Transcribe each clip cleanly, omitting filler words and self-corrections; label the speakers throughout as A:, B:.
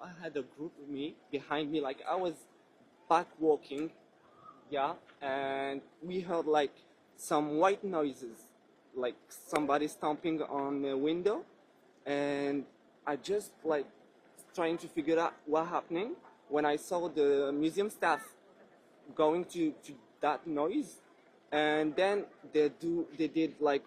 A: I had a group of me behind me, like I was back walking, yeah, and we heard like some white noises, like somebody stomping on the window, and I just like trying to figure out what happening when I saw the museum staff going to that noise, and then they did like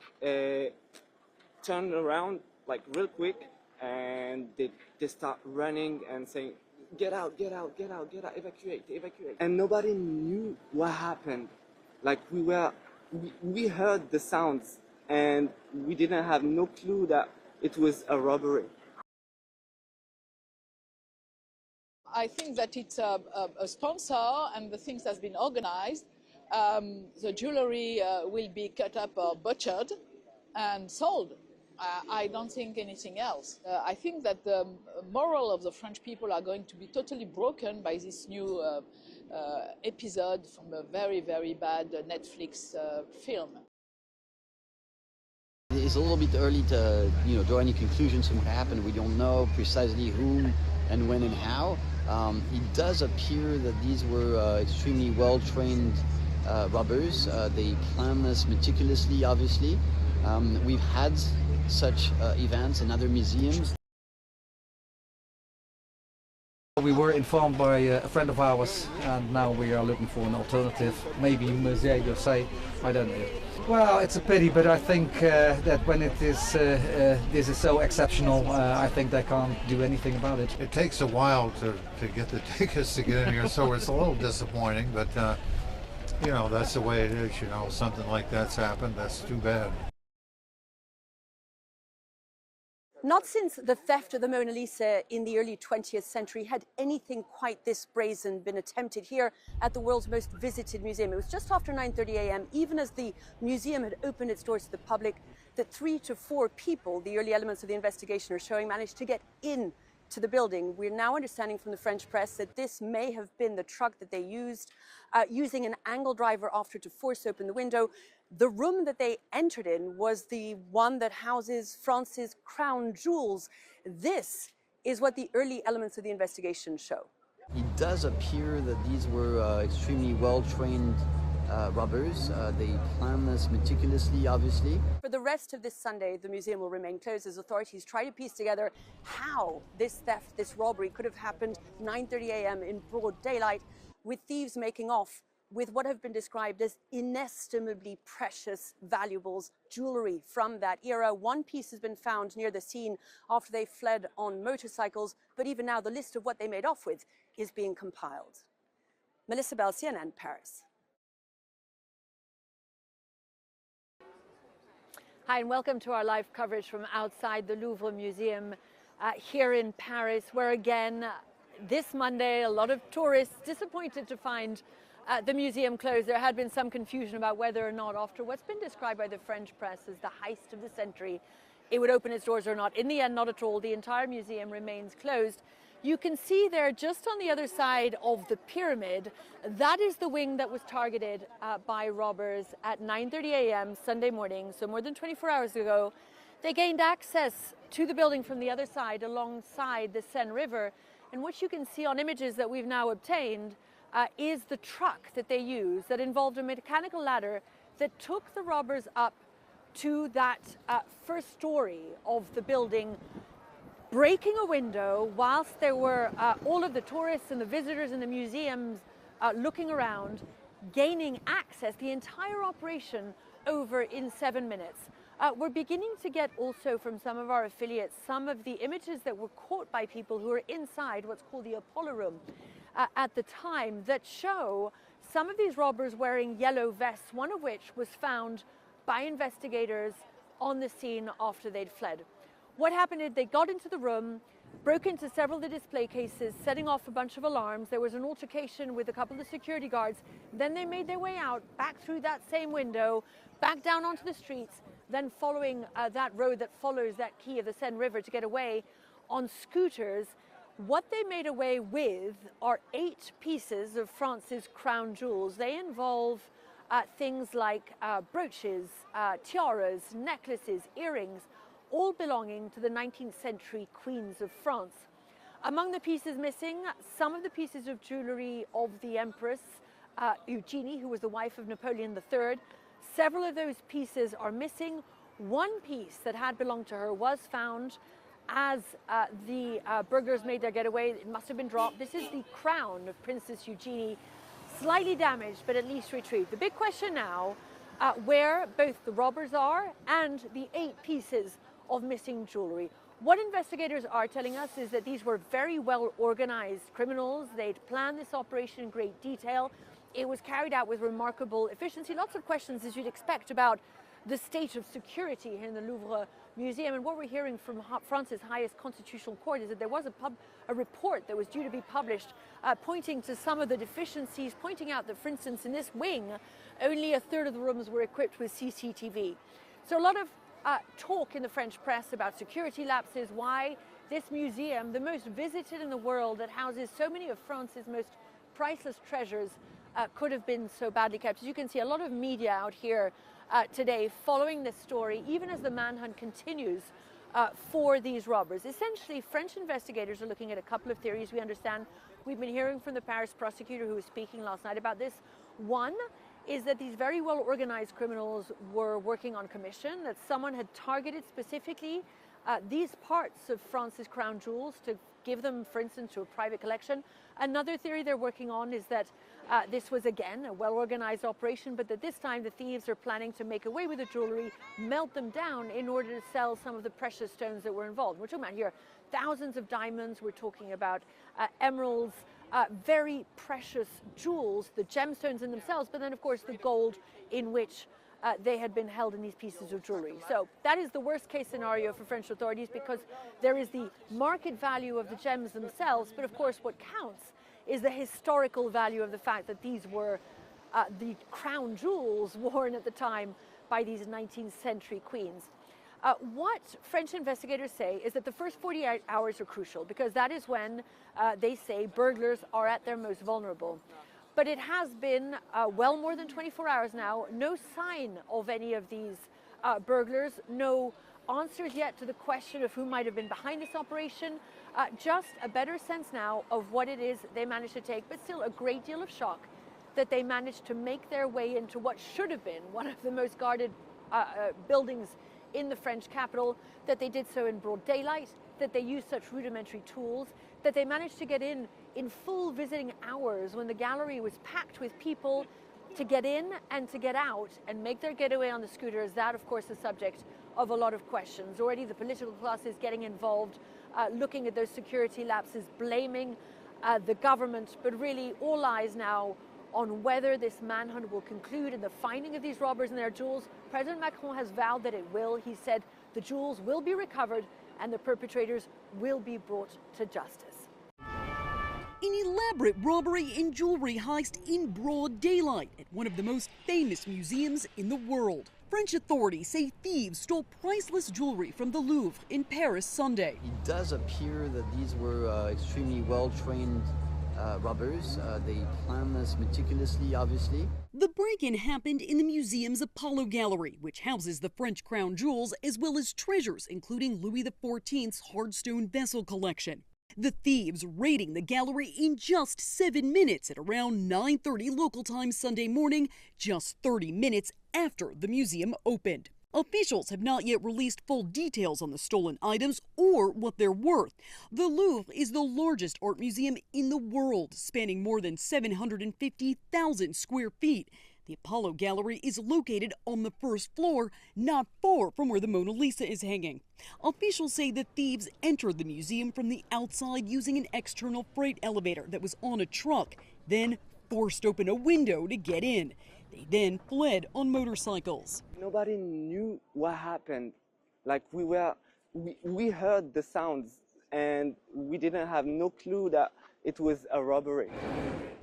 A: turn around like real quick, and they start running and saying, get out, get out, get out, get out, evacuate, evacuate. And nobody knew what happened. Like we heard the sounds and we didn't have no clue that it was a robbery.
B: I think that it's a sponsor and the things that's been organized. The jewelry will be cut up or butchered and sold. I don't think anything else. I think that the moral of the French people are going to be totally broken by this new episode from a very, very bad Netflix film.
C: It's a little bit early to draw any conclusions from what happened. We don't know precisely whom and when and how. It does appear that these were extremely well-trained robbers. They planned this meticulously, obviously. We've had such events in other museums.
D: We were informed by a friend of ours, and now we are looking for an alternative, maybe Musée d'Orsay, I don't know. Well, it's a pity, but I think that when it is this is so exceptional, I think they can't do anything about it.
E: It takes a while to get the tickets to get in here, so it's a little disappointing, but that's the way it is, something like that's happened, that's too bad.
F: Not since the theft of the Mona Lisa in the early 20th century had anything quite this brazen been attempted here at the world's most visited museum. It was just after 9:30 a.m., even as the museum had opened its doors to the public, that 3 to 4 people, the early elements of the investigation are showing, managed to get in to the building. We're now understanding from the French press that this may have been the truck that they used, using an angle driver after to force open the window. The room that they entered in was the one that houses France's crown jewels. This is what the early elements of the investigation show.
C: It does appear that these were extremely well-trained robbers. They planned this meticulously, obviously.
F: For the rest of this Sunday, the museum will remain closed as authorities try to piece together how this theft, this robbery could have happened 9:30 a.m. in broad daylight, with thieves making off with what have been described as inestimably precious valuables, jewelry from that era. One piece has been found near the scene after they fled on motorcycles, but even now the list of what they made off with is being compiled. Melissa Bell, CNN, Paris. Hi, and welcome to our live coverage from outside the Louvre Museum here in Paris, where again, this Monday, a lot of tourists disappointed to find the museum closed. There had been some confusion about whether or not, after what's been described by the French press as the heist of the century, it would open its doors or not. In the end, not at all. The entire museum remains closed. You can see there, just on the other side of the pyramid, that is the wing that was targeted by robbers at 9:30 a.m. Sunday morning, so more than 24 hours ago. They gained access to the building from the other side, alongside the Seine River. And what you can see on images that we've now obtained is the truck that they used that involved a mechanical ladder that took the robbers up to that first story of the building, breaking a window whilst there were all of the tourists and the visitors in the museums looking around, gaining access, the entire operation over in 7 minutes. We're beginning to get also from some of our affiliates some of the images that were caught by people who are inside what's called the Apollo Room at the time, that show some of these robbers wearing yellow vests, one of which was found by investigators on the scene after they'd fled. What happened is they got into the room, broke into several of the display cases, setting off a bunch of alarms. There was an altercation with a couple of security guards. Then they made their way out, back through that same window, back down onto the streets, then following that road that follows that quay of the Seine River to get away on scooters. What they made away with are 8 pieces of France's crown jewels. They involve things like brooches, tiaras, necklaces, earrings, all belonging to the 19th century queens of France. Among the pieces missing, some of the pieces of jewelry of the Empress Eugenie, who was the wife of Napoleon III. Several of those pieces are missing. One piece that had belonged to her was found as the burglars made their getaway. It must have been dropped. This is the crown of Princess Eugenie, slightly damaged, but at least retrieved. The big question now, where both the robbers are and the 8 pieces of missing jewelry. What investigators are telling us is that these were very well organized criminals. They'd planned this operation in great detail. It was carried out with remarkable efficiency. Lots of questions, as you'd expect, about the state of security here in the Louvre Museum. And what we're hearing from France's highest constitutional court is that there was a report that was due to be published pointing to some of the deficiencies, pointing out that, for instance, in this wing, only a third of the rooms were equipped with CCTV. So a lot of talk in the French press about security lapses, why this museum, the most visited in the world, that houses so many of France's most priceless treasures, could have been so badly kept. As you can see, a lot of media out here today following this story, even as the manhunt continues for these robbers. Essentially, French investigators are looking at a couple of theories. We understand, we've been hearing from the Paris prosecutor who was speaking last night about this. One is that these very well organized criminals were working on commission, that someone had targeted specifically these parts of France's crown jewels to give them, for instance, to a private collection. Another theory they're working on is that this was, again, a well-organized operation, but that this time the thieves are planning to make away with the jewelry, melt them down in order to sell some of the precious stones that were involved. We're talking about here thousands of diamonds, we're talking about emeralds, very precious jewels, the gemstones in themselves, but then, of course, the gold in which they had been held in these pieces of jewelry. So that is the worst case scenario for French authorities, because there is the market value of the gems themselves, but of course what counts is the historical value of the fact that these were the crown jewels worn at the time by these 19th century queens. What French investigators say is that the first 48 hours are crucial, because that is when they say burglars are at their most vulnerable. But it has been well more than 24 hours now, no sign of any of these burglars, no answers yet to the question of who might have been behind this operation, just a better sense now of what it is they managed to take, but still a great deal of shock that they managed to make their way into what should have been one of the most guarded buildings in the French capital, that they did so in broad daylight, that they used such rudimentary tools, that they managed to get in full visiting hours when the gallery was packed with people, to get in and to get out and make their getaway on the scooters. That, of course, is the subject of a lot of questions. Already the political class is getting involved, looking at those security lapses, blaming the government, but really all eyes now on whether this manhunt will conclude in the finding of these robbers and their jewels. President Macron has vowed that it will. He said the jewels will be recovered and the perpetrators will be brought to justice.
G: An elaborate robbery and jewelry heist in broad daylight at one of the most famous museums in the world. French authorities say thieves stole priceless jewelry from the Louvre in Paris Sunday.
C: It does appear that these were extremely well-trained robbers. They planned this meticulously, obviously.
G: The break-in happened in the museum's Apollo Gallery, which houses the French crown jewels as well as treasures, including Louis XIV's hardstone vessel collection. The thieves raiding the gallery in just 7 minutes at around 9:30 local time Sunday morning, just 30 minutes after the museum opened. Officials have not yet released full details on the stolen items or what they're worth. The Louvre is the largest art museum in the world, spanning more than 750,000 square feet. The Apollo Gallery is located on the first floor, not far from where the Mona Lisa is hanging. Officials say the thieves entered the museum from the outside using an external freight elevator that was on a truck, then forced open a window to get in. They then fled on motorcycles.
A: Nobody knew what happened. Like we heard the sounds and we didn't have no clue that it was a robbery.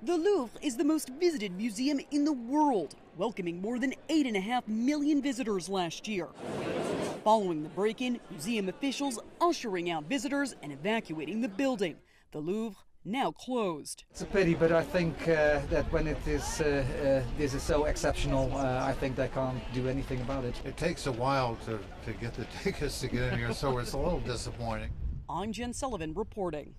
G: The Louvre is the most visited museum in the world, welcoming more than 8.5 million visitors last year. Following the break-in, museum officials ushering out visitors and evacuating the building. The Louvre now closed.
D: It's a pity, but I think that when it is this is so exceptional, I think they can't do anything about it.
E: It takes a while to get the tickets to get in here, so it's a little disappointing.
G: I'm Jen Sullivan reporting.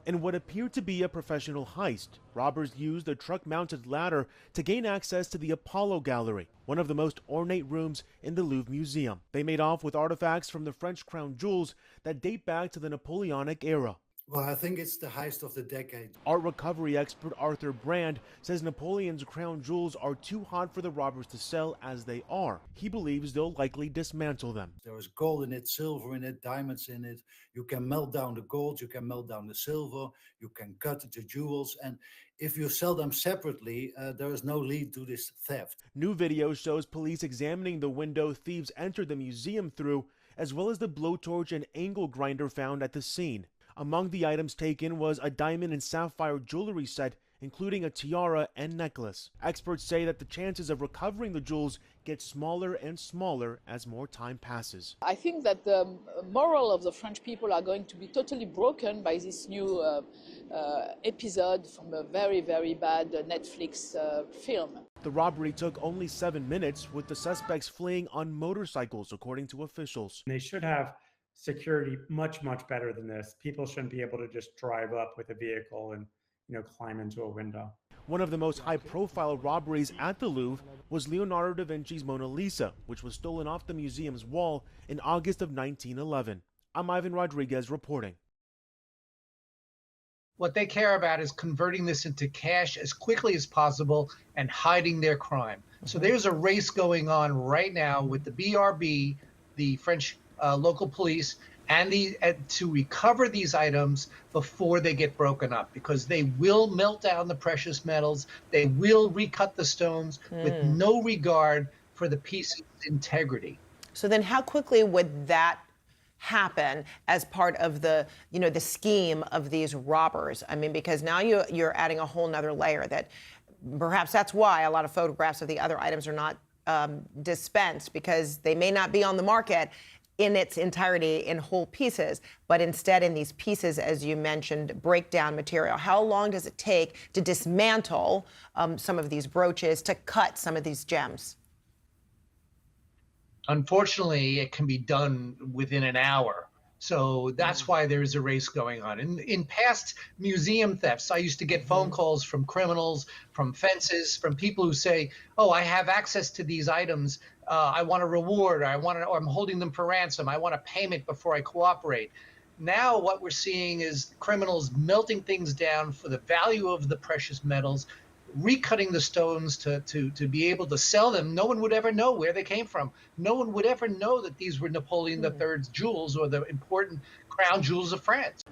H: In what appeared to be a professional heist, robbers used a truck-mounted ladder to gain access to the Apollo Gallery, one of the most ornate rooms in the Louvre Museum. They made off with artifacts from the French crown jewels that date back to the Napoleonic era.
I: Well, I think it's the heist of the decade.
H: Art recovery expert Arthur Brand says Napoleon's crown jewels are too hot for the robbers to sell as they are. He believes they'll likely dismantle them.
I: There is gold in it, silver in it, diamonds in it. You can melt down the gold, you can melt down the silver, you can cut the jewels. And if you sell them separately, there is no lead to this theft.
H: New video shows police examining the window thieves entered the museum through, as well as the blowtorch and angle grinder found at the scene. Among the items taken was a diamond and sapphire jewelry set, including a tiara and necklace. Experts say that the chances of recovering the jewels get smaller and smaller as more time passes.
B: I think that the moral of the French people are going to be totally broken by this new episode from a very, very bad Netflix film.
H: The robbery took only 7 minutes, with the suspects fleeing on motorcycles, according to officials.
J: They should have security much better than this. People shouldn't be able to just drive up with a vehicle and climb into a window.
H: One of the most high-profile robberies at the Louvre was Leonardo da Vinci's Mona Lisa, which was stolen off the museum's wall in August of 1911. I'm Ivan Rodriguez reporting.
K: What they care about is converting this into cash as quickly as possible and hiding their crime. So there's a race going on right now with the BRB, the French local police, and to recover these items before they get broken up, because they will melt down the precious metals. They will recut the stones with no regard for the piece's integrity.
L: So then how quickly would that happen as part of the, the scheme of these robbers? I mean, because now you're adding a whole nother layer that perhaps that's why a lot of photographs of the other items are not dispensed, because they may not be on the market in its entirety in whole pieces, but instead in these pieces, as you mentioned, breakdown material. How long does it take to dismantle some of these brooches, to cut some of these gems?
K: Unfortunately, it can be done within an hour. So that's why there's a race going on. In past museum thefts, I used to get phone calls from criminals, from fences, from people who say, oh, I have access to these items. I want a reward, or I'm holding them for ransom. I want a payment before I cooperate. Now what we're seeing is criminals melting things down for the value of the precious metals, recutting the stones to be able to sell them. No one would ever know where they came from. No one would ever know that these were Napoleon III's jewels or the important crown jewels of France.